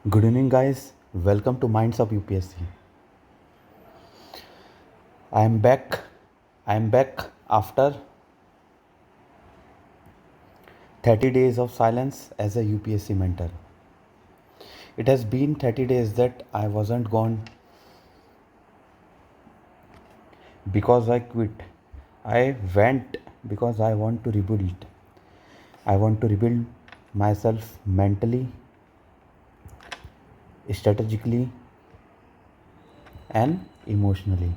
Good evening, guys. Welcome to Minds of UPSC. I am back. I am back after 30 days of silence as a UPSC mentor. It has been 30 days that I wasn't gone because I quit. I went because I want to rebuild. I want to rebuild myself mentally, strategically, and emotionally.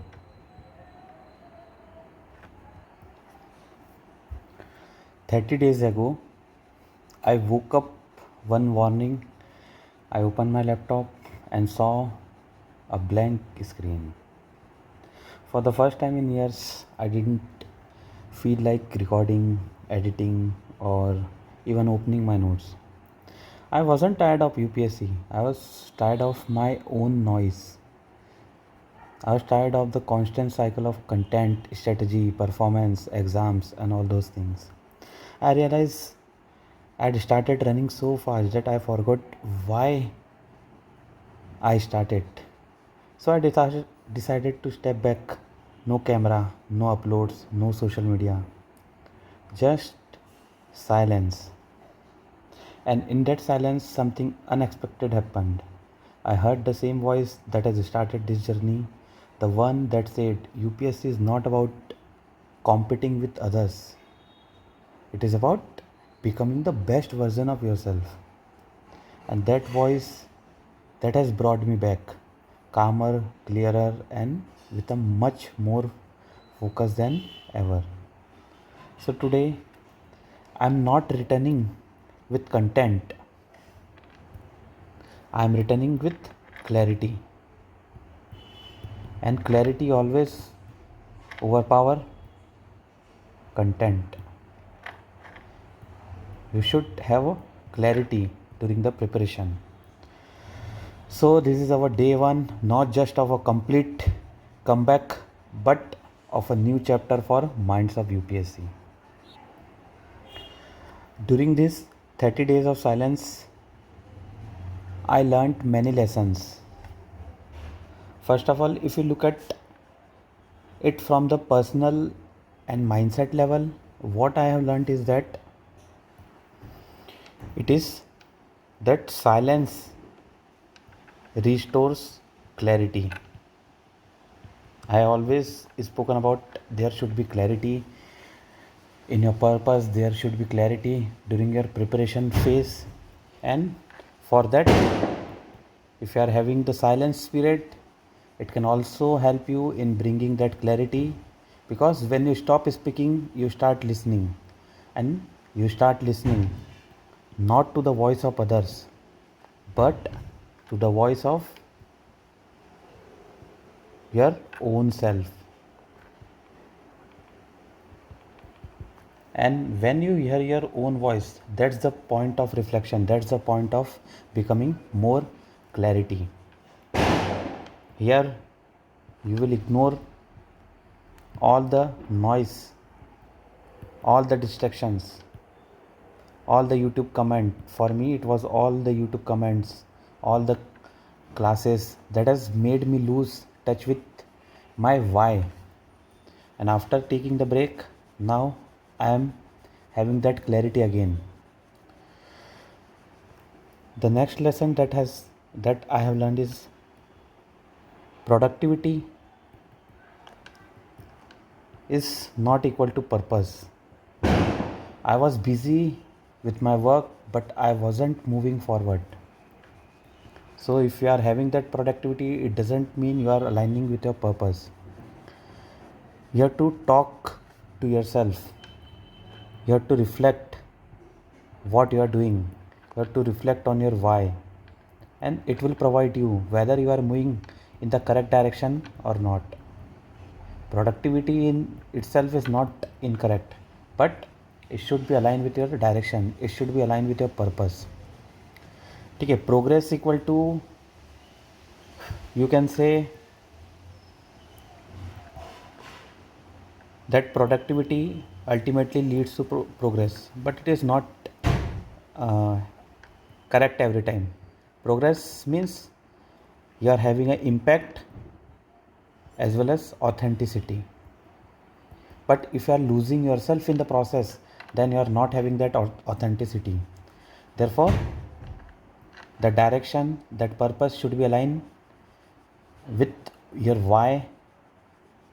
30 days ago, I woke up one morning. I opened my laptop and saw a blank screen. For the first time in years, I didn't feel like recording, editing, or even opening my notes. I wasn't tired of UPSC, I was tired of my own noise. I was tired of the constant cycle of content, strategy, performance, exams, and all those things. I realized I'd started running so fast that I forgot why I started. So I decided to step back. No camera, no uploads, no social media, just silence. And in that silence, something unexpected happened. I heard the same voice that has started this journey, the one that said UPSC is not about competing with others, it is about becoming the best version of yourself. And that voice that has brought me back, calmer, clearer, and with a much more focus than ever. So today, I'm not returning with content, I'm returning with clarity. And clarity always overpower content. You should have a clarity during the preparation. So this is our day one, not just of a complete comeback, but of a new chapter for Minds of UPSC. During these 30 days of silence, I learned many lessons. First of all, if you look at it from the personal and mindset level, what I have learned is that it is that silence restores clarity. I always spoken about there should be clarity in your purpose, there should be clarity during your preparation phase, and for that, if you are having the silence period, it can also help you in bringing that clarity, because when you stop speaking, you start listening, and you start listening not to the voice of others but to the voice of your own self. And when you hear your own voice, that's the point of reflection, that's the point of becoming more clarity. Here you will ignore all the noise, all the distractions, all the YouTube comment. For me it was all the YouTube comments, all the classes that has made me lose touch with my why. And after taking the break, now I am having that clarity again. The next lesson that I have learned is productivity is not equal to purpose. I was busy with my work, but I wasn't moving forward. So if you are having that productivity, it doesn't mean you are aligning with your purpose. You have to talk to yourself. You have to reflect what you are doing. You have to reflect on your why, and it will provide you whether you are moving in the correct direction or not. Productivity in itself is not incorrect, but it should be aligned with your direction. It should be aligned with your purpose. Okay, progress equal to, you can say that productivity ultimately leads to progress, but it is not uh, correct every time. Progress means you are having an impact as well as authenticity. But if you are losing yourself in the process, then you are not having that authenticity. Therefore, the direction, that purpose should be aligned with your why.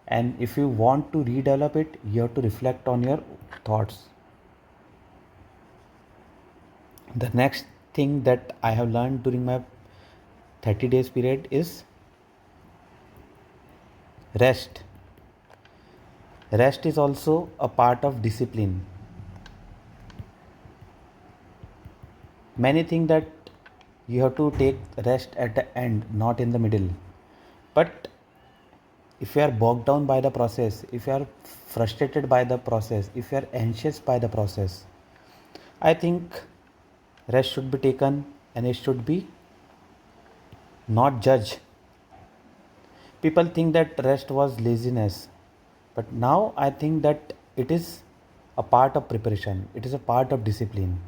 And if you want to redevelop it, you have to reflect on your thoughts. The next thing that I have learned during my 30 days period is rest. Rest is also a part of discipline. Many think that you have to take rest at the end, not in the middle. But if you are bogged down by the process, if you are frustrated by the process, if you are anxious by the process, I think rest should be taken and it should be not judged. People think that rest was laziness, but now I think that it is a part of preparation, it is a part of discipline,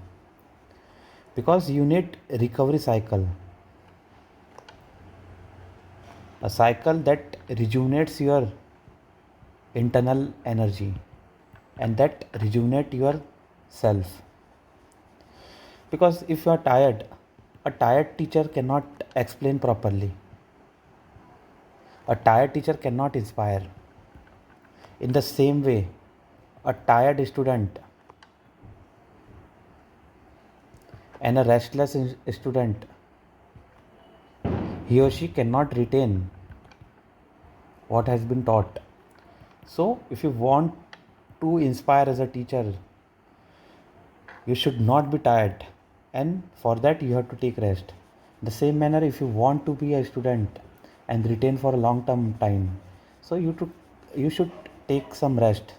because you need recovery cycle, a cycle that rejuvenates your internal energy and that rejuvenate your self. Because if you are tired, a tired teacher cannot explain properly, a tired teacher cannot inspire. In the same way, a tired student and a restless student, he or she cannot retain what has been taught. So, if you want to inspire as a teacher, you should not be tired, and for that, you have to take rest. The same manner, if you want to be a student and retain for a long term time, so you should take some rest.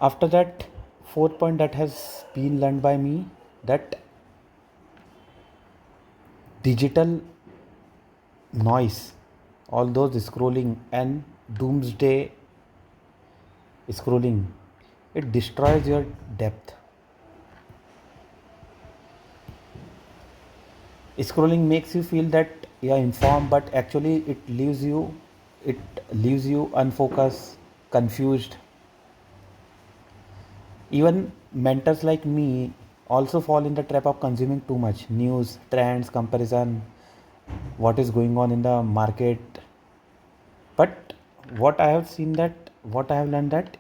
After that, fourth point that has been learned by me, that digital noise, all those scrolling and doomsday scrolling, it destroys your depth. Scrolling makes you feel that you are informed, but actually it leaves you unfocused, confused. Even mentors like me also fall in the trap of consuming too much news, trends, comparison, what is going on in the market. But what I have learned that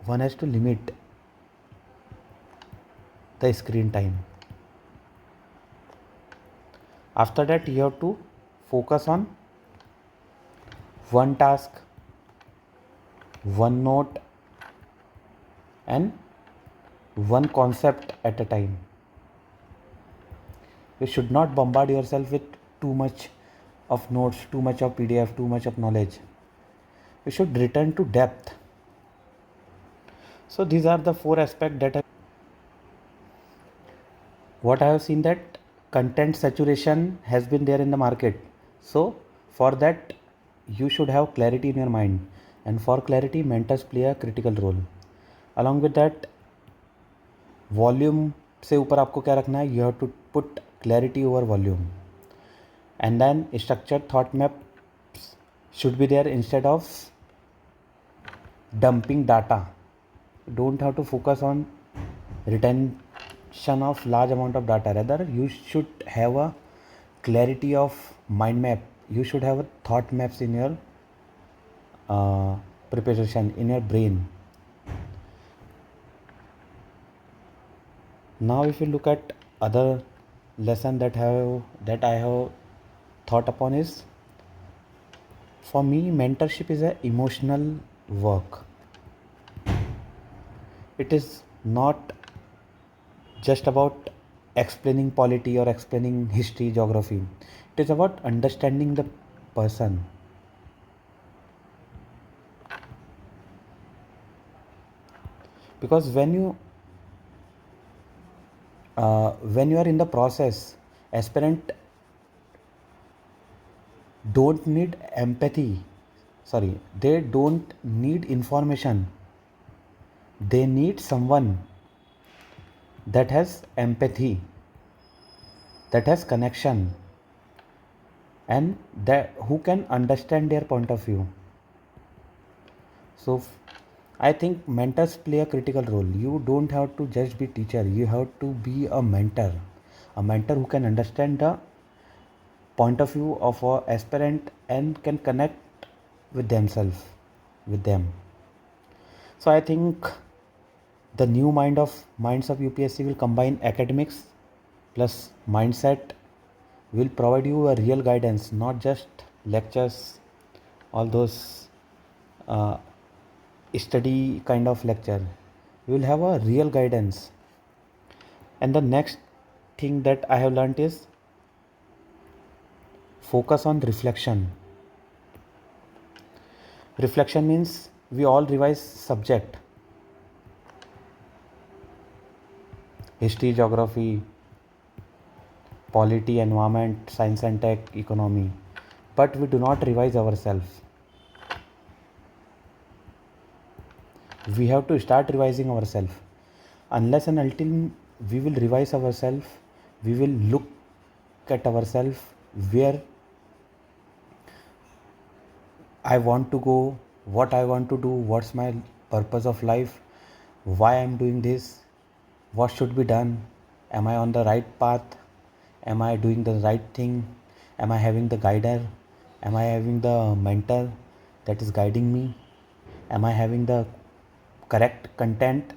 one has to limit the screen time. After that, you have to focus on one task, one note, and one concept at a time. You should not bombard yourself with too much of notes, too much of PDF, too much of knowledge. You should return to depth. So these are the four aspects that what I have seen, that content saturation has been there in the market. So for that, you should have clarity in your mind, and for clarity, mentors play a critical role. Along with that, volume से ऊपर आपको क्या रखना है, you have to put clarity over volume. And then structured thought map should be there instead of dumping data. You don't have to focus on retention of large amount of data. Rather, you should have a clarity of mind map. You should have a thought maps in your preparation, in your brain. Now if you look at other lesson that I have thought upon is, for me, mentorship is a emotional work. It is not just about explaining polity or explaining history, geography. It is about understanding the person. Because when you are in the process, aspirant don't need empathy. They don't need information. They need someone that has empathy. that has connection, and that who can understand their point of view. So I think mentors play a critical role. You don't have to just be teacher, you have to be a mentor. A mentor who can understand the point of view of a aspirant and can connect with themselves, with them. So I think the new minds of UPSC will combine academics plus mindset, will provide you a real guidance, not just lectures, all those uh, study kind of lecture. You will have a real guidance. And the next thing that I have learned is focus on reflection. Reflection means we all revise subject, history, geography, polity, environment, science and tech, economy, but we do not revise ourselves. We have to start revising ourselves. Unless and until we will revise ourselves, we will look at ourselves, where I want to go, what I want to do, what's my purpose of life, why I'm doing this, what should be done, am I on the right path, am I doing the right thing, am I having the guider, am I having the mentor that is guiding me, am I having the correct content.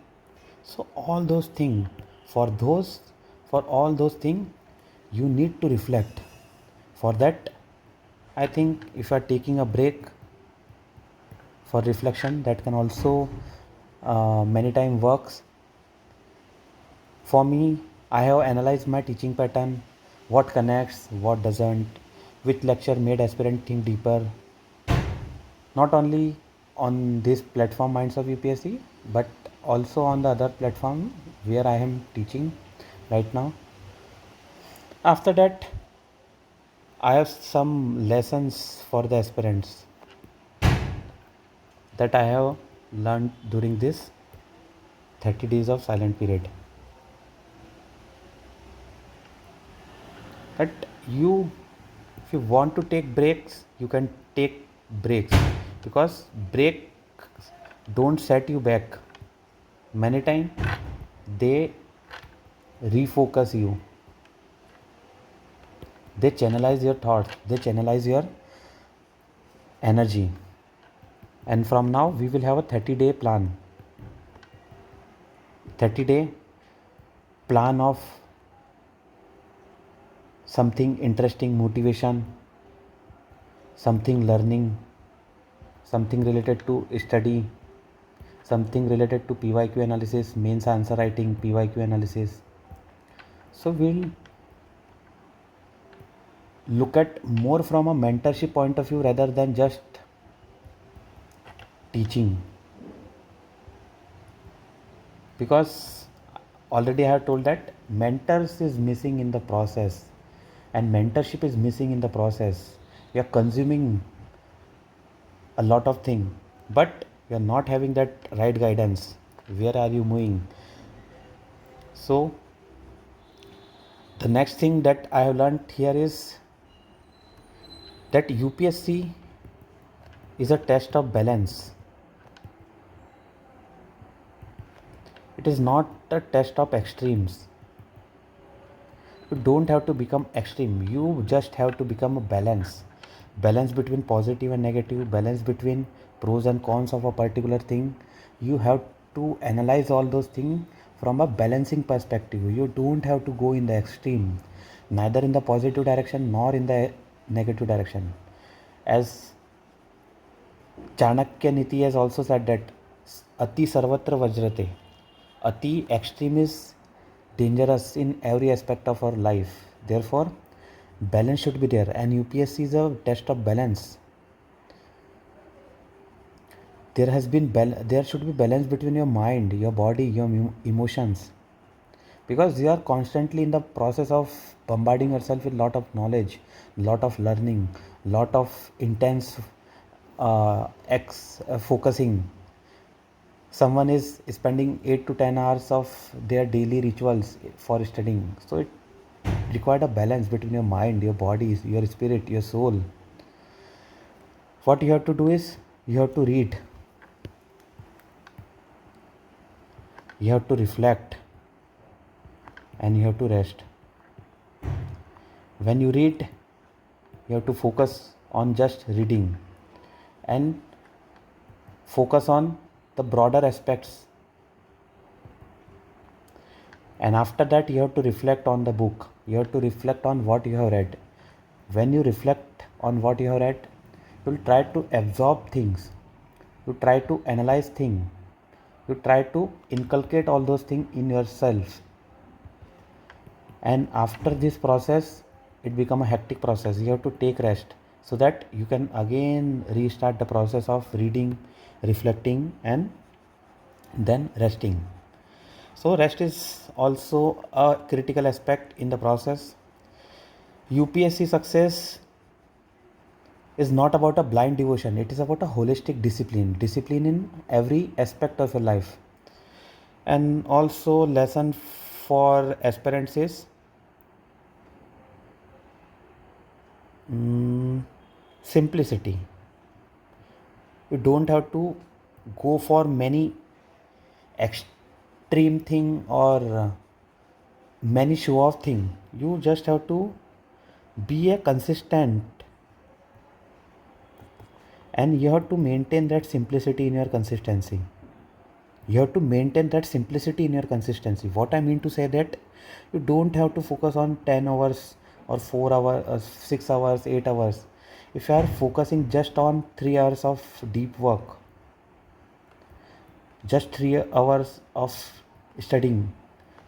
So all those things, for those, for all those things, you need to reflect. For that, I think if you are taking a break for reflection, that can also many time works. For me, I have analyzed my teaching pattern, what connects, what doesn't, which lecture made aspirant think deeper, not only on this platform Minds of UPSC, but also on the other platform where I am teaching right now. After that, I have some lessons for the aspirants that I have learned during this 30 days of silent period. That you, if you want to take breaks, you can take breaks, because breaks don't set you back. Many times they refocus you, they channelize your thoughts, they channelize your energy. And from now we will have a 30-day plan, 30-day plan of something interesting, motivation, something learning, something related to study, something related to PYQ analysis, mains answer writing, PYQ analysis. So we'll look at more from a mentorship point of view rather than just teaching, because already I have told that mentors is missing in the process, and mentorship is missing in the process. We are consuming a lot of things, but we are not having that right guidance. Where are you moving? So the next thing that I have learned here is that UPSC is a test of balance. It is not a test of extremes. You don't have to become extreme, you just have to become a balance between positive and negative, balance between pros and cons of a particular thing. You have to analyze all those things from a balancing perspective. You don't have to go in the extreme, neither in the positive direction nor in the negative direction. As Chanakya Niti has also said that Ati Sarvatra Vajrate. Ati extreme is dangerous in every aspect of our life. Therefore, balance should be there, and UPSC is a test of balance. There should be balance between your mind, your body, your emotions, because you are constantly in the process of bombarding yourself with lot of knowledge, lot of learning, lot of intense focusing. Someone is spending 8 to 10 hours of their daily rituals for studying, so it required a balance between your mind, your body, your spirit, your soul. What you have to do is you have to read, you have to reflect, and you have to rest. When you read, you have to focus on just reading and focus on the broader aspects. And after that, you have to reflect on the book. You have to reflect on what you have read. When you reflect on what you have read, you will try to absorb things. You try to analyze things. You try to inculcate all those things in yourself. And after this process, it becomes a hectic process. You have to take rest so that you can again restart the process of reading, reflecting, and then resting. So rest is also a critical aspect in the process. UPSC success is not about a blind devotion. It is about a holistic discipline in every aspect of your life. And also lesson for aspirants is simplicity. You don't have to go for many extreme thing or many show off thing. You just have to be a consistent, and you have to maintain that simplicity in your consistency. You have to maintain that simplicity in your consistency. What I mean to say that you don't have to focus on 10 hours or 4 hours, 6 hours, 8 hours. If you are focusing just on 3 hours of deep work, just 3 hours of studying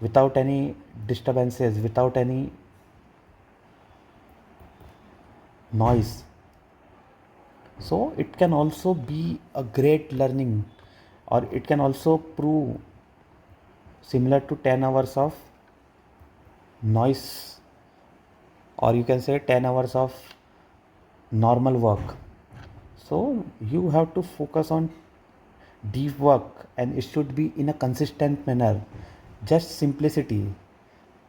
without any disturbances, without any noise, so it can also be a great learning, or it can also prove similar to 10 hours of noise, or you can say 10 hours of normal work. So you have to focus on deep work, and it should be in a consistent manner. Just simplicity.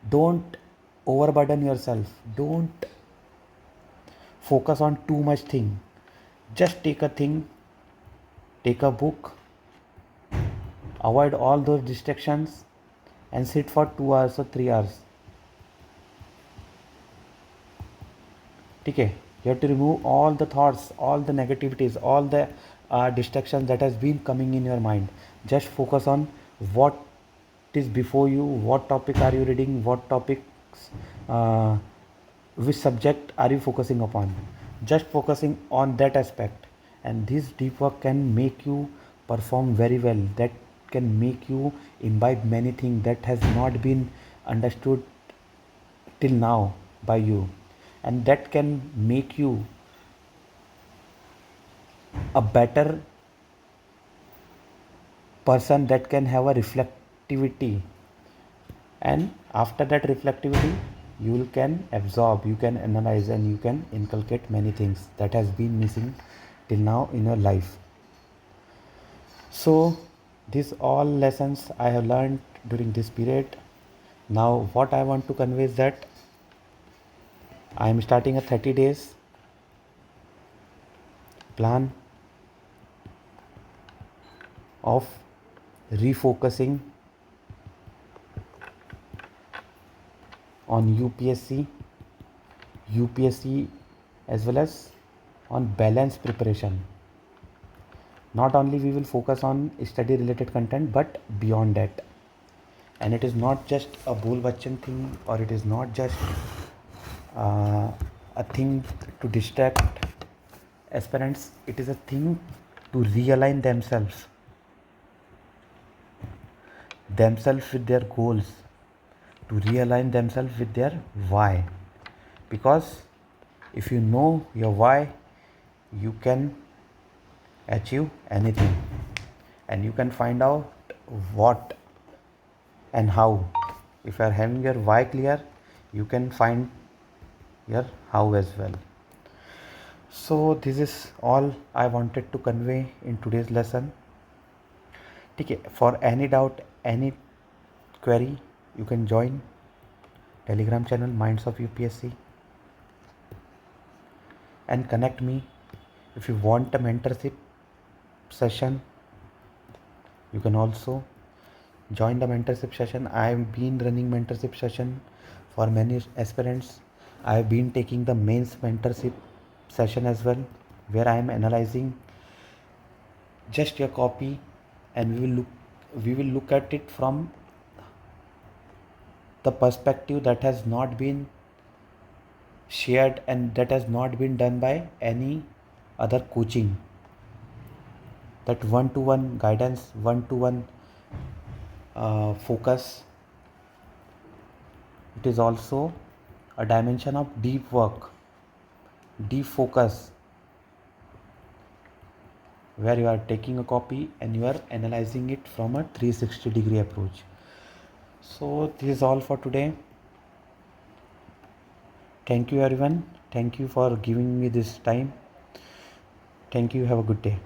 Don't overburden yourself. Don't focus on too much thing. Just take a thing, take a book, avoid all those distractions, and sit for 2 hours or 3 hours. Okay, you have to remove all the thoughts, all the negativities, all the distractions that has been coming in your mind. Just focus on what is before you, what topic are you reading, what topics, which subject are you focusing upon. Just focusing on that aspect, and this deep work can make you perform very well. That can make you imbibe many things that has not been understood till now by you, and that can make you a better person, that can have a reflectivity, and after that reflectivity you can absorb, you can analyze, and you can inculcate many things that has been missing till now in your life. So these all lessons I have learned during this period. Now what I want to convey is that I am starting a 30 days plan of refocusing on UPSC as well as on balanced preparation. Not only we will focus on study related content, but beyond that. And it is not just a bull watching thing, or it is not just a thing to distract aspirants. It is a thing to realign themselves with their goals, to realign themselves with their why. Because if you know your why, you can achieve anything, and you can find out what and how. If you are having your why clear, you can find your how as well. So this is all I wanted to convey in today's lesson. Okay, for any doubt, any query, you can join Telegram channel Minds of UPSC, and connect me. If you want a mentorship session, you can also join the mentorship session. I have been running mentorship session for many aspirants. I have been taking the mains mentorship session as well, where I am analyzing just your copy, and we will look at it from the perspective that has not been shared and that has not been done by any other coaching. That one-to-one guidance, one-to-one focus, it is also a dimension of deep work, deep focus, where you are taking a copy and you are analyzing it from a 360-degree approach. So this is all for today. Thank you everyone. Thank you for giving me this time. Thank you. Have a good day.